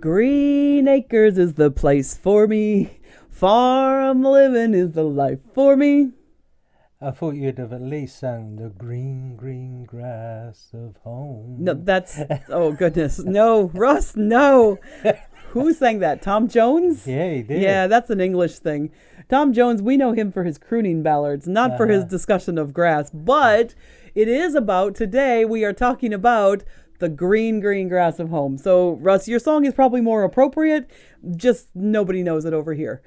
Green Acres is the place for me. Farm living is the life for me. I thought you'd have at least sung the green, green grass of home. No, that's, oh goodness. No, Russ, no. Who sang that? Tom Jones? Yeah, he did. Yeah, that's an English thing. Tom Jones, we know him for his crooning ballads, not for his discussion of grass. But it is about, today we are talking about the green, green grass of home. So, Russ, your song is probably more appropriate. Just nobody knows it over here.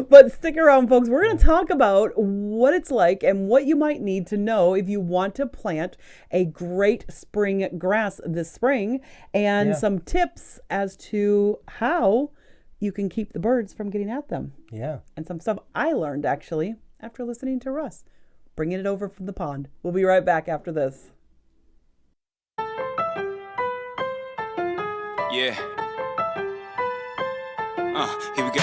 But stick around, folks. We're going to talk about what it's like and what you might need to know if you want to plant a great spring grass this spring, and some tips as to how you can keep the birds from getting at them. Yeah. And some stuff I learned, actually, after listening to Russ, bringing it over from the pond. We'll be right back after this. Yeah. Here we go.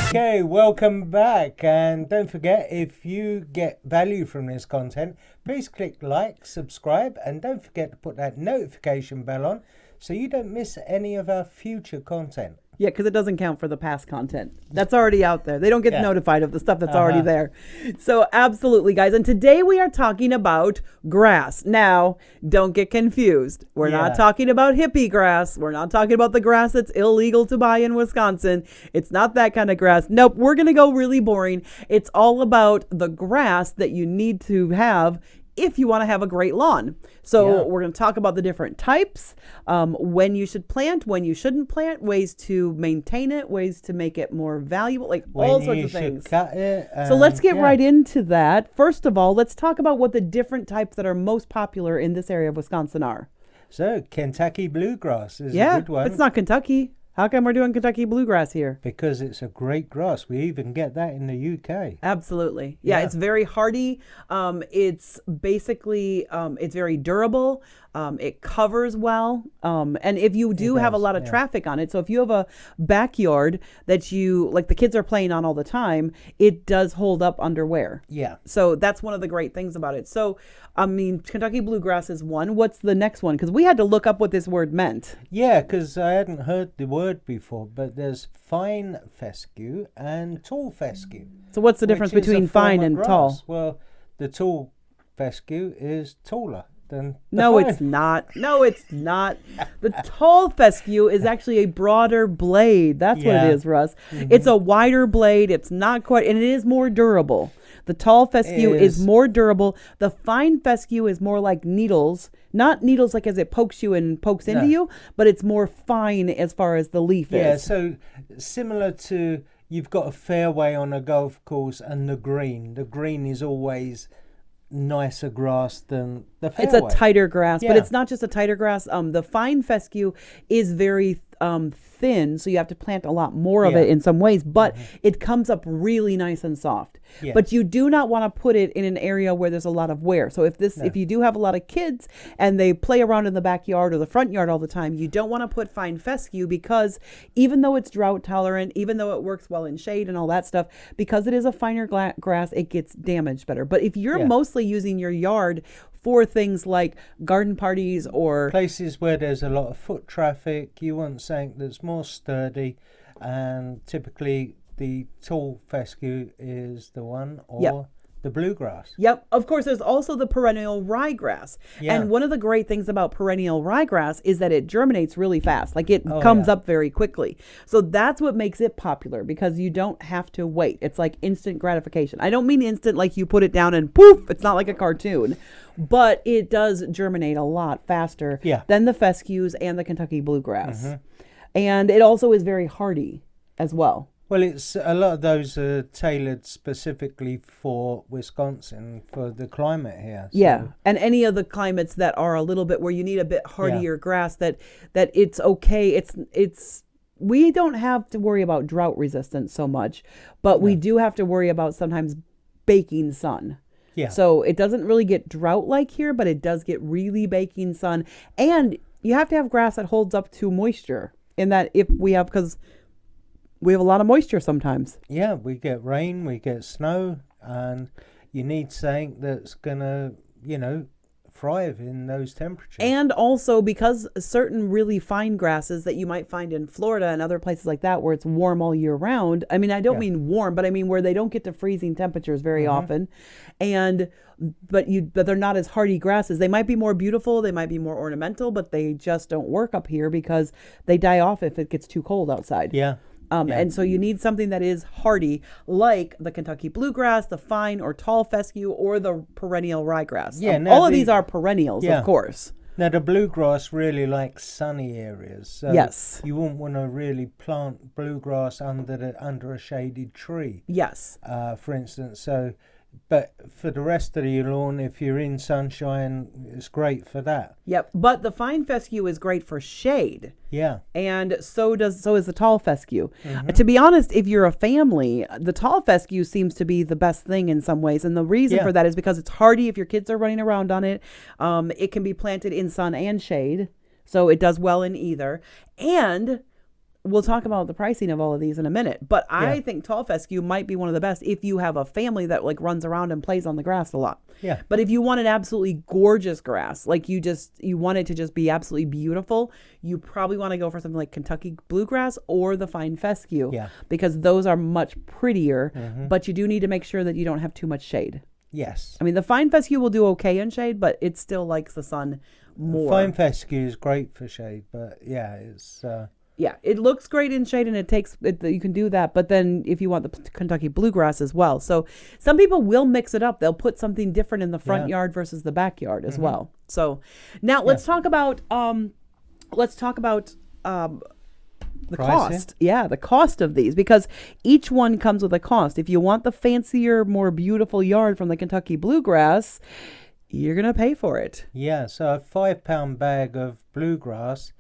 Okay, welcome back. And don't forget, if you get value from this content, please click like, subscribe, and don't forget to put that notification bell on so you don't miss any of our future content. Yeah, because it doesn't count for the past content. That's already out there. They don't get notified of the stuff that's already there. So absolutely, guys. And today we are talking about grass. Now, don't get confused. We're not talking about hippie grass. We're not talking about the grass that's illegal to buy in Wisconsin. It's not that kind of grass. Nope, we're going to go really boring. It's all about the grass that you need to have if you want to have a great lawn. So we're going to talk about the different types, when you should plant, when you shouldn't plant, ways to maintain it, ways to make it more valuable, like all sorts of things. Cut it, so let's get right into that. First of all, let's talk about what the different types that are most popular in this area of Wisconsin are. So Kentucky bluegrass is a good one. But it's not Kentucky. How come we're doing Kentucky bluegrass here? Because it's a great grass. We even get that in the UK. Absolutely. Yeah, it's very hardy. It's basically, it's very durable. It covers well. And if you do have a lot of traffic on it, so if you have a backyard that you, like the kids are playing on all the time, it does hold up under wear. Yeah. So that's one of the great things about it. So, I mean, Kentucky bluegrass is one. What's the next one? Because we had to look up what this word meant. Yeah, because I hadn't heard the word before, but there's fine fescue and tall fescue. So what's the difference between fine and tall? Well, the tall fescue is taller than the No, fine. it's not. No, it's not. The tall fescue is actually a broader blade. That's what it is, Russ. It's a wider blade. It's not quite, and it is more durable. The tall fescue is more durable. The fine fescue is more like needles. Not needles like as it pokes you and pokes into you, but it's more fine as far as the leaf is. Yeah, so similar to you've got a fairway on a golf course and the green. The green is always nicer grass than the fairway. It's a tighter grass, but it's not just a tighter grass. The fine fescue is very thin, so you have to plant a lot more of it in some ways, but it comes up really nice and soft. But you do not want to put it in an area where there's a lot of wear. So if you do have a lot of kids and they play around in the backyard or the front yard all the time, you don't want to put fine fescue, because even though it's drought tolerant, even though it works well in shade and all that stuff, because it is a finer grass, it gets damaged better. But if you're mostly using your yard for things like garden parties or places where there's a lot of foot traffic, you want something that's more sturdy, and typically the tall fescue is the one, or the bluegrass. Yep. Of course, there's also the perennial ryegrass. And one of the great things about perennial ryegrass is that it germinates really fast. Like it comes up very quickly. So that's what makes it popular, because you don't have to wait. It's like instant gratification. I don't mean instant like you put it down and poof, it's not like a cartoon. But it does germinate a lot faster than the fescues and the Kentucky bluegrass. And it also is very hardy as well. Well, it's a lot of those are tailored specifically for Wisconsin, for the climate here. So. Yeah, and any of the climates that are a little bit where you need a bit hardier grass, that it's okay. It's we don't have to worry about drought resistance so much, but we do have to worry about sometimes baking sun. Yeah. So it doesn't really get drought-like here, but it does get really baking sun. And you have to have grass that holds up to moisture, in that because we have a lot of moisture sometimes. Yeah, we get rain, we get snow, and you need something that's gonna, thrive in those temperatures. And also because certain really fine grasses that you might find in Florida and other places like that where it's warm all year round. I mean, I don't mean warm, but I mean where they don't get to freezing temperatures very often. But they're not as hardy grasses. They might be more beautiful, they might be more ornamental, but they just don't work up here because they die off if it gets too cold outside. And so you need something that is hardy, like the Kentucky bluegrass, the fine or tall fescue, or the perennial ryegrass. All of these are perennials, of course. Now, the bluegrass really likes sunny areas. So yes. You wouldn't want to really plant bluegrass under a shaded tree. Yes. For instance. But for the rest of your lawn, if you're in sunshine, it's great for that. Yep. But the fine fescue is great for shade. Yeah. And so is the tall fescue. To be honest, if you're a family, the tall fescue seems to be the best thing in some ways. And the reason for that is because it's hardy if your kids are running around on it. It can be planted in sun and shade. So it does well in either. And we'll talk about the pricing of all of these in a minute, but I think tall fescue might be one of the best if you have a family that like runs around and plays on the grass a lot. Yeah. But if you want an absolutely gorgeous grass, like you want it to just be absolutely beautiful, you probably want to go for something like Kentucky bluegrass or the fine fescue. Yeah. Because those are much prettier, but you do need to make sure that you don't have too much shade. Yes. I mean, the fine fescue will do okay in shade, but it still likes the sun more. Fine fescue is great for shade, but it's... Yeah, it looks great in shade and you can do that. But then if you want the Kentucky bluegrass as well. So some people will mix it up. They'll put something different in the front yard versus the backyard as well. So now let's talk about the cost. Yeah, the cost of these, because each one comes with a cost. If you want the fancier, more beautiful yard from the Kentucky bluegrass, you're going to pay for it. Yeah, so a 5-pound bag of bluegrass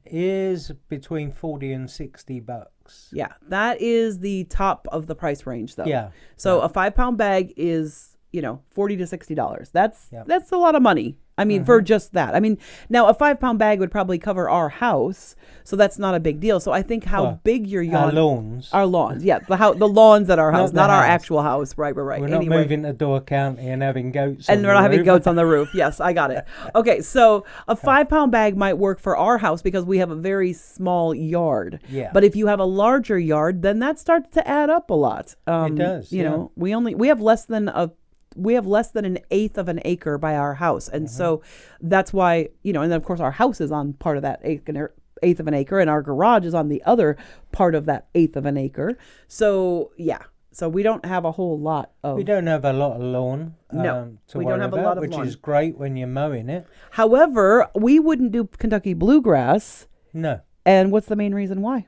is between $40 and $60. Yeah, that is the top of the price range, though. Yeah. So a 5-pound bag is, $40 to $60. That's a lot of money. I mean, for just that. I mean, now a 5-pound bag would probably cover our house, so that's not a big deal. So I think big your yard, our lawns, yeah, the lawns at our house, not our actual house. Right. We're not moving to Door County and having goats. And we're not having goats on the roof. Yes, I got it. Okay, so a 5-pound bag might work for our house because we have a very small yard. Yeah. But if you have a larger yard, then that starts to add up a lot. It does. You know, we have less than an eighth of an acre by our house. And so that's why, and then of course our house is on part of that eighth of an acre, and our garage is on the other part of that eighth of an acre. So, so we don't have a whole lot of... We don't have a lot of lawn we don't have a lot of which lawn. Is great when you're mowing it. However, we wouldn't do Kentucky bluegrass. No. And what's the main reason why?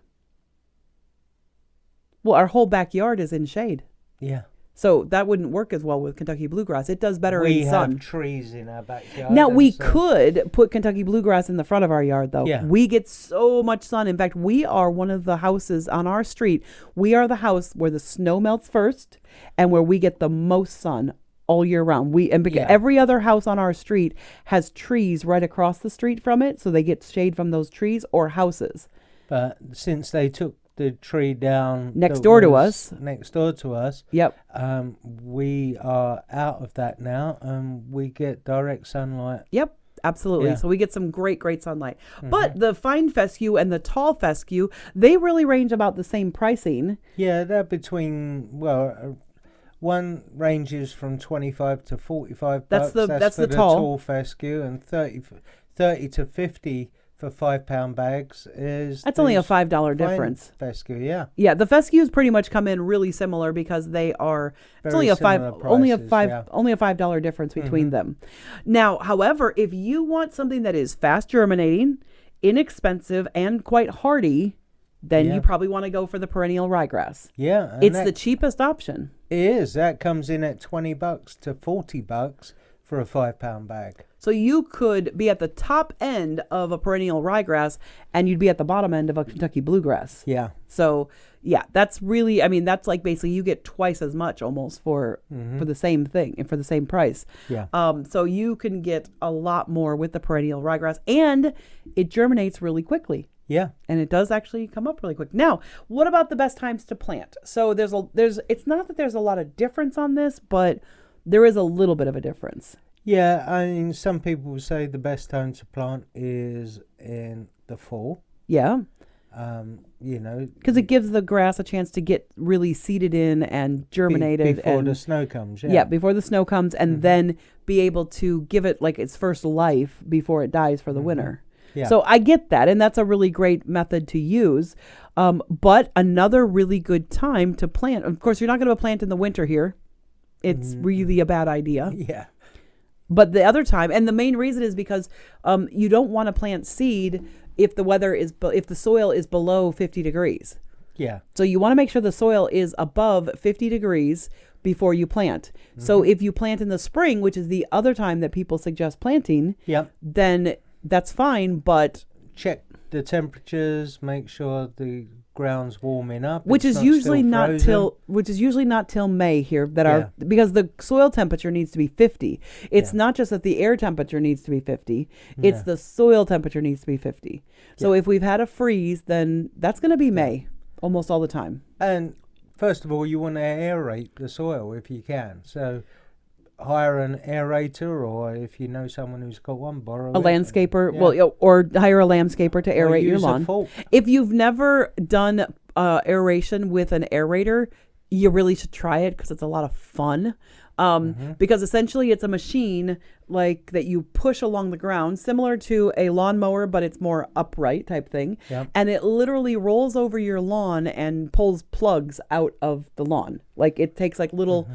Well, our whole backyard is in shade. Yeah. So that wouldn't work as well with Kentucky bluegrass. It does better in sun. We have trees in our backyard. Now, we could put Kentucky bluegrass in the front of our yard, though. Yeah. We get so much sun. In fact, we are one of the houses on our street. We are the house where the snow melts first and where we get the most sun all year round. Every other house on our street has trees right across the street from it, so they get shade from those trees, or houses. But since they took the tree down next door to us, yep, we are out of that now, and we get direct sunlight. Yep, absolutely. So we get some great sunlight. But the fine fescue and the tall fescue, they really range about the same pricing. Yeah, they're between, one ranges from $25 to $45. That's the tall fescue, and 30 to 50 for 5-pound bags that's only a $5 difference. Fescue, yeah. The fescues pretty much come in really similar because they are only a $5 difference between them. Now, however, if you want something that is fast germinating, inexpensive, and quite hardy, then you probably want to go for the perennial ryegrass. Yeah, it's the cheapest option. It is. That comes in at $20 to $40 for a 5-pound bag. So you could be at the top end of a perennial ryegrass, and you'd be at the bottom end of a Kentucky bluegrass. Yeah. So that's really, that's like basically you get twice as much almost for the same thing and for the same price. Yeah. So you can get a lot more with the perennial ryegrass, and it germinates really quickly. Yeah. And it does actually come up really quick. Now, what about the best times to plant? So it's not that there's a lot of difference on this, but there is a little bit of a difference. Yeah, I mean, some people say the best time to plant is in the fall. Yeah. You know, because it gives the grass a chance to get really seeded in and germinated before and the snow comes. yeah, before the snow comes, and then be able to give it like its first life before it dies for the winter. Yeah. So I get that, and that's a really great method to use. But another really good time to plant, of course, you're not going to plant in the winter here. It's really a bad idea. Yeah. But the other time, and the main reason is because you don't want to plant seed if the soil is below 50 degrees. Yeah. So you want to make sure the soil is above 50 degrees before you plant. So if you plant in the spring, which is the other time that people suggest planting, then that's fine, but check the temperatures, make sure the ground's warming up, which is usually not till May here because the soil temperature needs to be 50. It's not just that the air temperature needs to be 50, it's the soil temperature needs to be 50. So if we've had a freeze, then that's going to be May almost all the time. And first of all, you want to aerate the soil if you can. So hire an aerator, or if you know someone who's got one, borrow a landscaper. Or hire a landscaper to aerate your lawn. If you've never done aeration with an aerator, you really should try it because it's a lot of fun. Because essentially it's a machine like that you push along the ground, similar to a lawnmower, but it's more upright type thing. And it literally rolls over your lawn and pulls plugs out of the lawn. Like it takes like little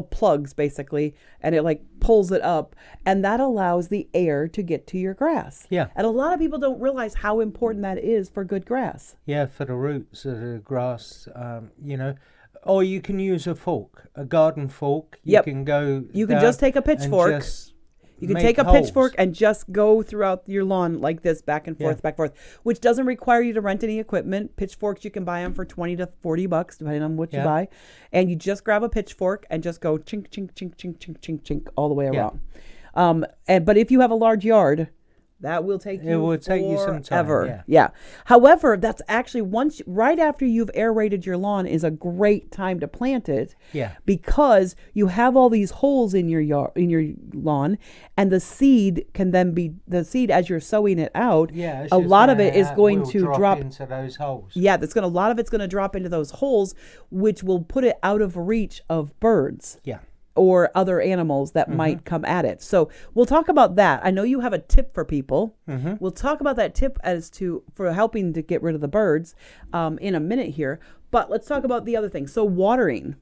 plugs basically, and it like pulls it up, and that allows the air to get to your grass. And a lot of people don't realize how important that is for good grass. For the roots of the grass, or you can use a fork, a garden fork. You can just take a pitchfork. You can take a pitchfork and just go throughout your lawn like this, back and forth, which doesn't require you to rent any equipment. Pitchforks, you can buy them for $20 to $40, depending on what you buy. And you just grab a pitchfork and just go chink, chink, chink, chink, chink, chink, chink all the way around. But if you have a large yard, that will take you some time. However, that's actually right after you've aerated your lawn is a great time to plant it. Because you have all these holes in your lawn, and the seed can then be as you're sowing it out. A lot of it is going to drop into those holes. A lot of it's going to drop into those holes, which will put it out of reach of birds. Or other animals that might come at it. So we'll talk about that. I know you have a tip for people. We'll talk about that tip for helping to get rid of the birds in a minute here. But let's talk about the other thing. So watering.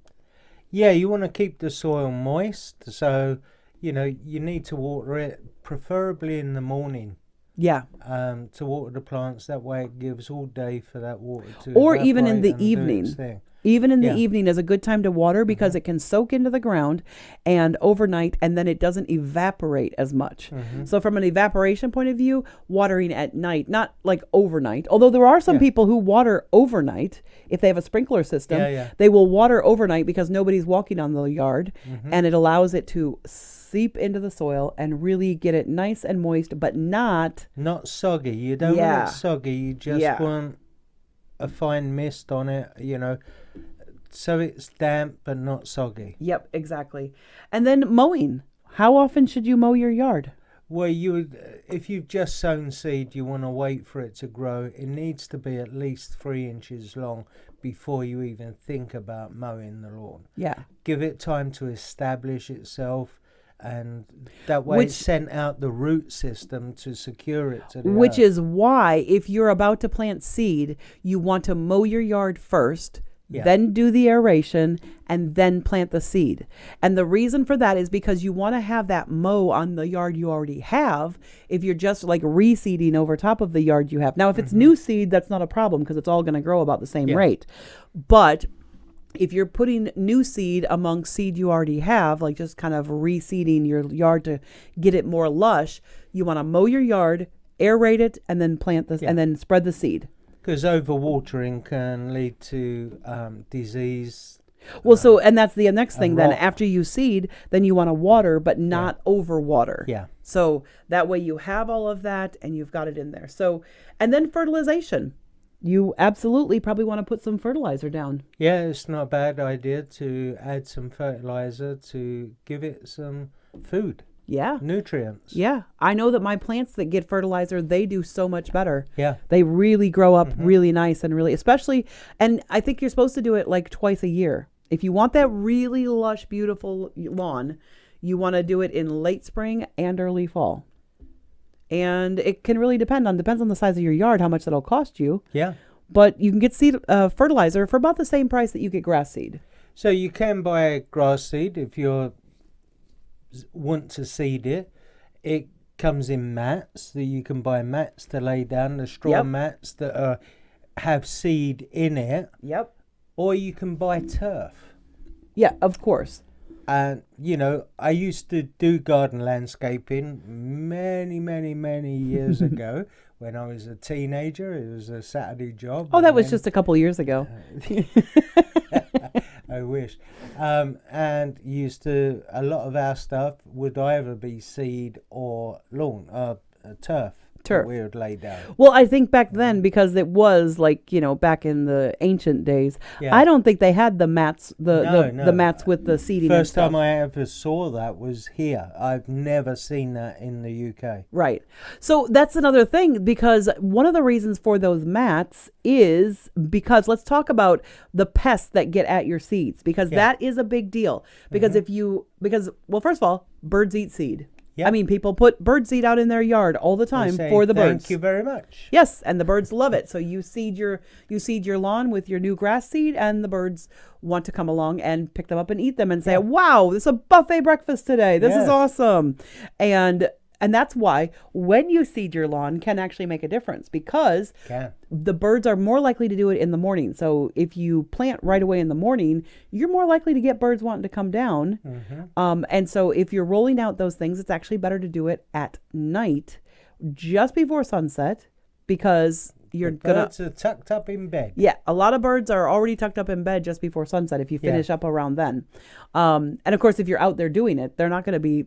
You want to keep the soil moist. So, you need to water it, preferably in the morning. To water the plants. That way it gives all day for that water to or even in the evening. Even in the evening is a good time to water because it can soak into the ground and overnight, and then it doesn't evaporate as much. So from an evaporation point of view, watering at night, not like overnight, although there are some people who water overnight. If they have a sprinkler system, they will water overnight because nobody's walking on the yard, and it allows it to seep into the soil and really get it nice and moist, but not soggy. You don't want it soggy. You just want a fine mist on it, so it's damp but not soggy. Yep, exactly. And then mowing. How often should you mow your yard? Well, if you've just sown seed, you want to wait for it to grow. It needs to be at least 3 inches long before you even think about mowing the lawn. Give it time to establish itself, and that way it's sent out the root system to secure it to the earth. Is why if you're about to plant seed, you want to mow your yard first, then do the aeration, and then plant the seed. And the reason for that is because you want to have that mow on the yard you already have if you're just like reseeding over top of the yard you have. Now, if it's new seed, that's not a problem because it's all going to grow about the same rate. But if you're putting new seed among seed you already have, like just kind of reseeding your yard to get it more lush, you want to mow your yard, aerate it, and then plant this, and then spread the seed. Because overwatering can lead to disease. Well, and that's the next thing then. After you seed, then you want to water, but not overwater. So that way you have all of that and you've got it in there. So, and then fertilization. you absolutely probably want to put some fertilizer down. Yeah, it's not a bad idea to add some fertilizer to give it some food. Yeah. Nutrients. Yeah. I know that my plants that get fertilizer, they do so much better. Yeah. They really grow up really nice and really, especially, and I think you're supposed to do it like twice a year. If you want that really lush, beautiful lawn, you want to do it in late spring and early fall. And it can really depends on the size of your yard, how much that'll cost you. Yeah. But you can get seed fertilizer for about the same price that you get grass seed. So you can buy grass seed if you want to seed it. It comes in mats that you can buy mats to lay down, the straw mats that have seed in it. Yep. Or you can buy turf. Yeah, of course. And, you know, I used to do garden landscaping many years ago when I was a teenager. It was a Saturday job. Oh, that was just a couple years ago. I wish. And a lot of our stuff would either be seed or lawn, turf. Turf. We would lay down. Well, I think back then, because it was like, back in the ancient days, Yeah. I don't think they had the mats, No. the mats with the seeding and First stuff. time I ever saw that was here. I've never seen that in the UK. Right. So that's another thing, because one of the reasons for those mats is because let's talk about the pests that get at your seeds, because that is a big deal. Because well, first of all, birds eat seed. Yep. I mean, people put bird seed out in their yard all the time for the birds. Thank you very much. Yes, and the birds love it. So you seed your lawn with your new grass seed, and the birds want to come along and pick them up and eat them and say, "Wow, this is a buffet breakfast today. This is awesome." And that's why when you seed your lawn can actually make a difference, because the birds are more likely to do it in the morning. So if you plant right away in the morning, you're more likely to get birds wanting to come down. And so if you're rolling out those things, it's actually better to do it at night, just before sunset, because birds are tucked up in bed. Yeah, a lot of birds are already tucked up in bed just before sunset if you finish up around then. And of course, if you're out there doing it, they're not going to be,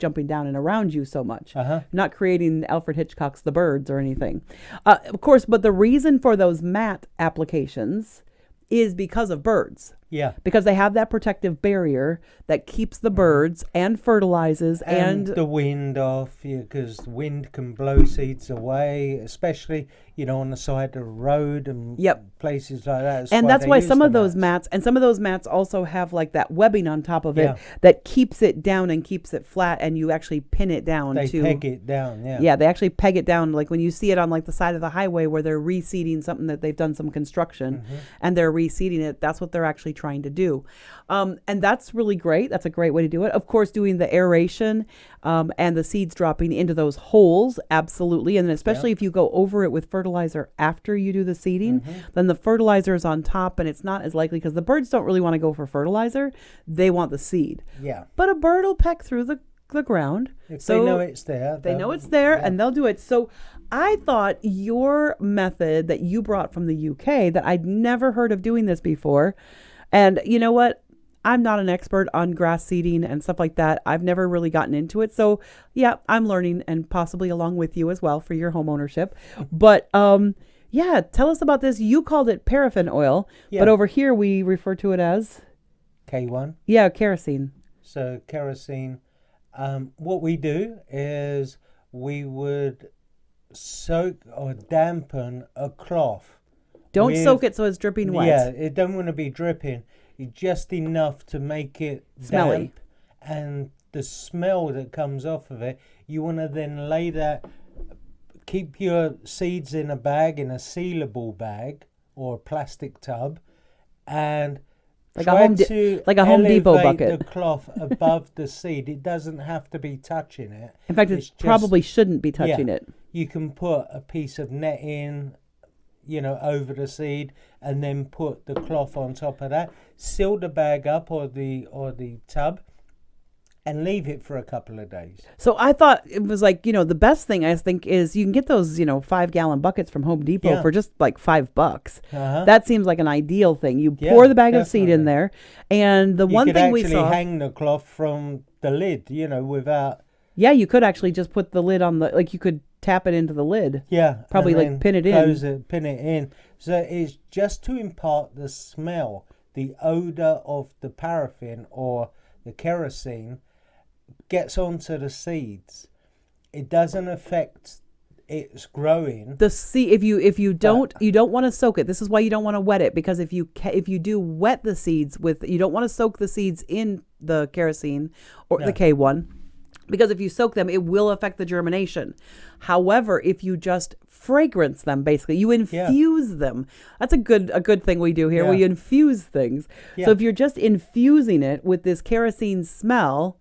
jumping down and around you so much. Not creating Alfred Hitchcock's The Birds or anything. Of course, but the reason for those mat applications is because of birds. Yeah. Because they have that protective barrier that keeps the birds and fertilizes and the wind off, because the wind can blow seeds away, especially, on the side of the road and places like that. That's why some of those mats, and some of those mats also have like that webbing on top of it that keeps it down and keeps it flat, and you actually pin it down. They peg it down, Yeah, they actually peg it down, like when you see it on like the side of the highway where they're reseeding something that they've done some construction and they're reseeding it. That's what they're actually trying to do. And that's really great. That's a great way to do it. Of course, doing the aeration and the seeds dropping into those holes, absolutely. And then especially if you go over it with fertilizer after you do the seeding, then the fertilizer is on top, and it's not as likely, because the birds don't really want to go for fertilizer. They want the seed. Yeah. But a bird will peck through the ground. If they know it's there. They know it's there, and they'll do it. So I thought your method that you brought from the UK, that I'd never heard of doing this before. And you know what? I'm not an expert on grass seeding and stuff like that. I've never really gotten into it. So yeah, I'm learning, and possibly along with you as well for your home ownership. But tell us about this. You called it paraffin oil, but over here we refer to it as K1. Yeah, kerosene. So kerosene. What we do is we would soak or dampen a cloth. Don't soak it so it's dripping wet. Yeah, it don't want to be dripping. Just enough to make it smelly. Damp, and the smell that comes off of it, you want to then lay that, keep your seeds in a bag, in a sealable bag or a plastic tub, and like a Home Depot bucket. The cloth above the seed. It doesn't have to be touching it. In fact, it probably shouldn't be touching it. You can put a piece of netting, over the seed, and then put the cloth on top of that. Seal the bag up or the tub, and leave it for a couple of days. So I thought it was like, the best thing I think is you can get those, 5-gallon buckets from Home Depot for just like $5. That seems like an ideal thing. You pour the bag of seed in there, and the one thing we saw. You could actually hang the cloth from the lid, without. Yeah, you could actually just put the lid on you could tap it into the lid. Yeah. Probably like pin it in. Pin it in. So it's just to impart the smell, the odor of the paraffin or the kerosene gets onto the seeds. It doesn't affect its growing. The seed, if you don't want to soak it. This is why you don't want to wet it, because if you do wet the seeds with, you don't want to soak the seeds in the kerosene or the K1, because if you soak them, it will affect the germination. However, if you just fragrance them, basically you infuse them. That's a good thing we do here. We infuse things. So if you're just infusing it with this kerosene smell,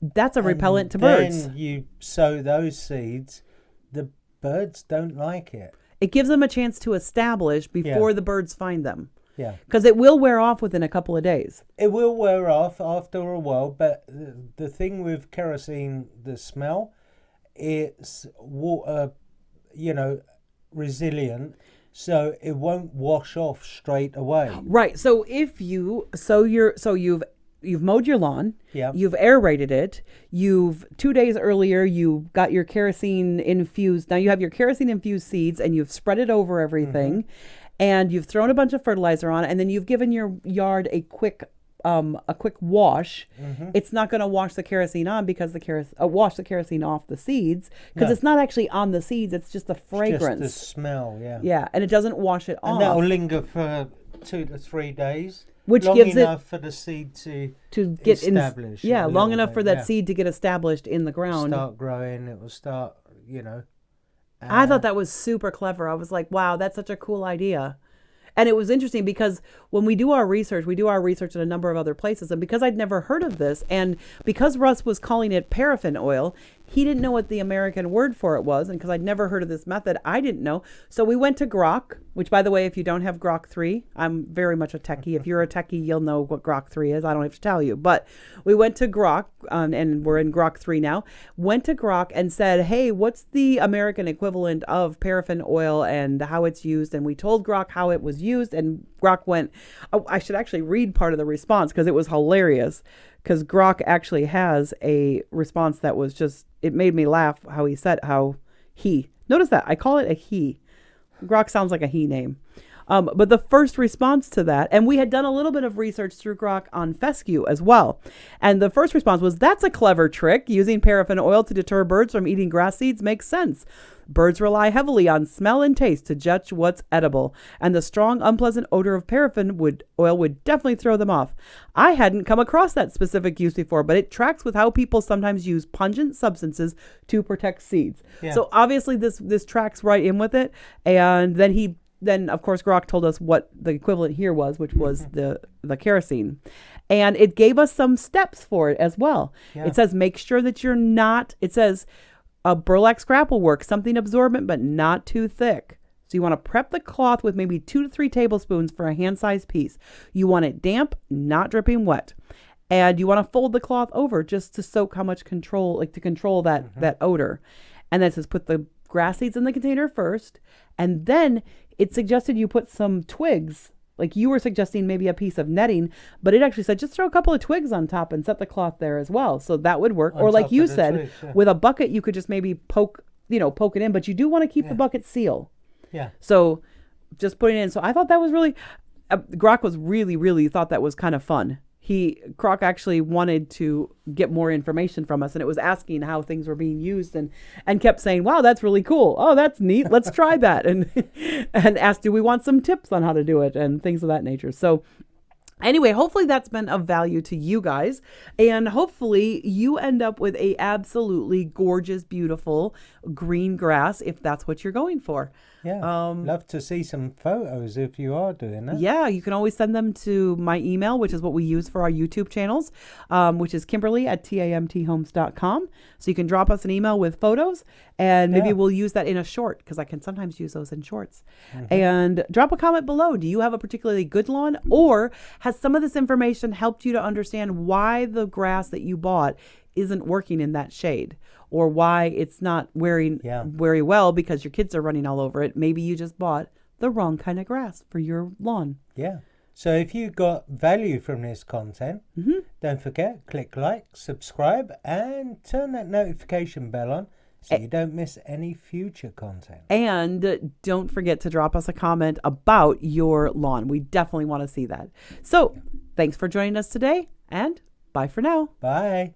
that's a repellent to birds. Then you sow those seeds. The birds don't like it. It gives them a chance to establish before the birds find them. Yeah. Because it will wear off within a couple of days. It will wear off after a while, but the thing with kerosene, the smell, it's water, resilient, so it won't wash off straight away. Right. So if you've mowed your lawn, you've aerated it, you've 2 days earlier you got your kerosene infused. Now you have your kerosene infused seeds and you've spread it over everything, and you've thrown a bunch of fertilizer on it, and then you've given your yard a quick wash. It's not going to wash the kerosene on because wash the kerosene off the seeds, because it's not actually on the seeds. It's just the fragrance, just the smell. Yeah, and it doesn't wash it off. And that'll linger for 2 to 3 days. Which long gives enough for the seed to get established. Long enough for that seed to get established in the ground. Start growing. It will start, I thought that was super clever. I was like, wow, that's such a cool idea. And it was interesting because when we do our research in a number of other places. And because I'd never heard of this, and because Russ was calling it paraffin oil, he didn't know what the American word for it was. And because I'd never heard of this method, I didn't know. So we went to Grok, which, by the way, if you don't have Grok 3, I'm very much a techie. If you're a techie, you'll know what Grok 3 is. I don't have to tell you. But we went to Grok, and we're in Grok 3 now. Went to Grok and said, hey, what's the American equivalent of paraffin oil and how it's used? And we told Grok how it was used. And Grok went, I should actually read part of the response because it was hilarious. Because Grok actually has a response that was just, it made me laugh how he said, notice that, I call it a he. Grok sounds like a he name. But the first response to that, and we had done a little bit of research through Grok on fescue as well. And the first response was, that's a clever trick. Using paraffin oil to deter birds from eating grass seeds makes sense. Birds rely heavily on smell and taste to judge what's edible, and the strong, unpleasant odor of paraffin oil would definitely throw them off. I hadn't come across that specific use before, but it tracks with how people sometimes use pungent substances to protect seeds. Yeah. So obviously this tracks right in with it. And then of course Grok told us what the equivalent here was, which was the kerosene. And it gave us some steps for it as well. Yeah. It says make sure that it says a burlap scrap will work, something absorbent but not too thick. So you want to prep the cloth with maybe 2 to 3 tablespoons for a hand-sized piece. You want it damp, not dripping wet. And you want to fold the cloth over just to soak how much to control that odor. And then it says put the grass seeds in the container first, and then it suggested you put some twigs, like you were suggesting maybe a piece of netting, but it actually said just throw a couple of twigs on top and set the cloth there as well. So that would work. Or like you said, with a bucket, you could just maybe poke it in, but you do want to keep the bucket seal. Yeah. So just putting it in. So I thought that was really, Grok was really thought that was kind of fun. Grok actually wanted to get more information from us, and it was asking how things were being used and kept saying, wow, that's really cool. Oh, that's neat. Let's try that. And asked, do we want some tips on how to do it and things of that nature. So anyway, hopefully that's been of value to you guys, and hopefully you end up with a absolutely gorgeous, beautiful green grass if that's what you're going for. Yeah, love to see some photos if you are doing that. Yeah, you can always send them to my email, which is what we use for our YouTube channels, which is Kimberly@tamthomes.com. So you can drop us an email with photos, and maybe we'll use that in a short, because I can sometimes use those in shorts. And drop a comment below. Do you have a particularly good lawn, or has some of this information helped you to understand why the grass that you bought isn't working in that shade, or why it's not wearing very well because your kids are running all over it? Maybe you just bought the wrong kind of grass for your lawn. Yeah. So if you got value from this content, don't forget, click like, subscribe, and turn that notification bell on so you don't miss any future content. And don't forget to drop us a comment about your lawn. We definitely want to see that. So thanks for joining us today, and bye for now. Bye.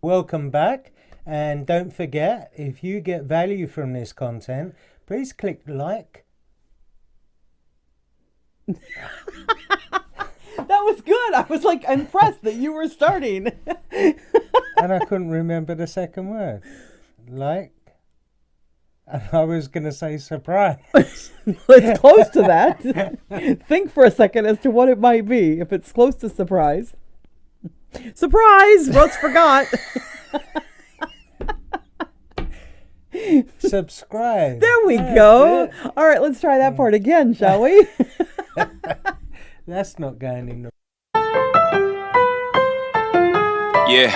Welcome back. And don't forget, if you get value from this content, please click like. That was good. I was like impressed that you were starting. And I couldn't remember the second word. Like. And I was going to say surprise. It's close to that. Think for a second as to what it might be. If it's close to surprise. Surprise! Roach forgot. Subscribe. There we go. All right, let's try that part again, shall we? That's not going in the... Yeah.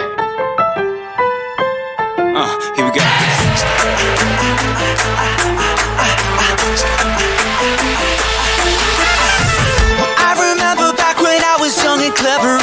Here we go. I remember back when I was young and clever